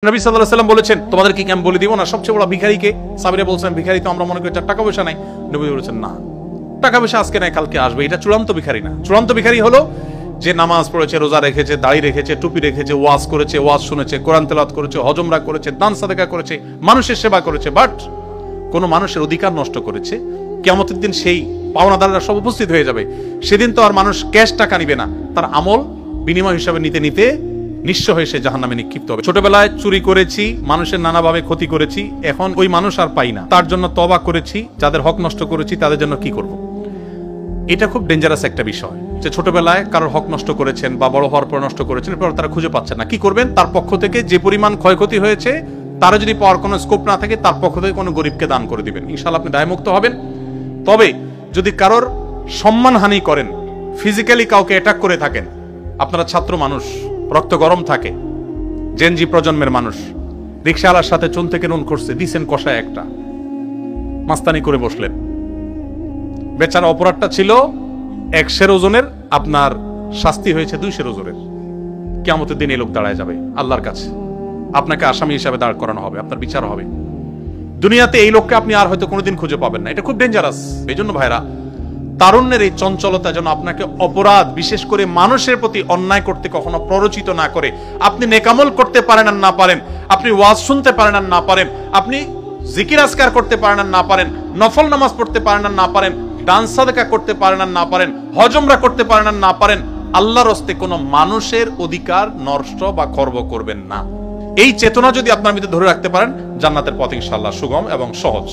নবী সাল্লাল্লাহু আলাইহি ওয়াসাল্লাম বলেছেন, তোমাদেরকে কি আমি বলে দিব না সবচেয়ে বড় ভিখারিকে? সাহাবীরা বলছেন, ভিখারি তো আমরা মনে করি টাকা পয়সা নাই। নবী বলেছেন, না, টাকা পয়সা আজকে নাই কালকে আসবে, এটা চূড়ান্ত ভিখারি না। চূড়ান্ত ভিখারি হলো যে নামাজ পড়েছে, রোজা রেখেছে, দাড়ি রেখেছে, টুপি রেখেছে, ওয়াজ করেছে, ওয়াজ শুনেছে, কোরআন তেলাওয়াত করেছে, হজ উমরা করেছে, দান সাদাকা করেছে, মানুষের সেবা করেছে, বাট কোন মানুষের অধিকার নষ্ট করেছে। কিয়ামতের দিন সেই পাওনাদাররা সব উপস্থিত হয়ে যাবে। সেদিন তো আর মানুষ ক্যাশ টাকা নিবে না, তার আমল বিনিময় হিসাবে নিতে নিতে নিঃস্ব হয়ে সে জাহান্নামে নিক্ষিপ্ত হবে। ছোটবেলায় চুরি করেছি, মানুষের নানাভাবে ক্ষতি করেছি, এখন ওই মানুষ আর পাই না, তার জন্য তওবা করেছি, যাদের হক নষ্ট করেছি তাদের জন্য কি করব? এটা খুব ডেঞ্জারাস একটা বিষয়, যে ছোটবেলায় কারোর হক নষ্ট করেছেন বা বড় হওয়ার পর নষ্ট করেছেন, এরপর তারা খুঁজে পাচ্ছেন না, কি করবেন? তার পক্ষ থেকে যে পরিমাণ ক্ষয়ক্ষতি হয়েছে তারা যদি পাওয়ার কোনো স্কোপ না থাকে, তার পক্ষ থেকে কোনো গরিবকে দান করে দিবেন, ইনশাআল্লাহ আপনি দায়মুক্ত হবেন। তবে যদি কারোর সম্মানহানি করেন, ফিজিক্যালি কাউকে অ্যাটাক করে থাকেন, আপনারা ছাত্র মানুষ, রক্ত গরম থাকে, জেনজি প্রজন্মের মানুষ, রিকশাওয়ালার সাথে চুন থেকে নুন করছে, দিছেন কষায় একটা, মাস্তানি করে বসলেন, বেচারা অপরাধটা ছিল 100 ওজনের, আপনার শাস্তি হয়েছে 200 ওজনের। কিয়ামতের দিন এই লোক দাঁড়ায় যাবে আল্লাহর কাছে, আপনাকে আসামি হিসাবে দাঁড় করানো হবে, আপনার বিচার হবে। দুনিয়াতে এই লোককে আপনি আর হয়তো কোনোদিন খুঁজে পাবেন না। এটা খুব ডেঞ্জারাস। এই জন্য ভাইরা, তারুণ্যের এই চঞ্চলতা যেন আপনাকে অপরাধ, বিশেষ করে মানুষের প্রতি অন্যায় করতে কখনো প্ররোচিত না করে। আপনি নেকামল করতে পারেন আর না পারেন, আপনি ওয়াজ শুনতে পারেন আর না পারেন, আপনি জিকির আজকার করতে পারেন আর না পারেন, নফল নামাজ পড়তে পারেন আর না পারেন, দান সাদাকা করতে পারেন আর না পারেন, হজ উমরা করতে পারেন আর না পারেন, আল্লাহর হস্তে কোনো মানুষের অধিকার নষ্ট বা খর্ব করবেন না। এই চেতনা যদি আপনার মধ্যে ধরে রাখতে পারেন, জান্নাতের পথ ইনশাআল্লাহ সুগম এবং সহজ।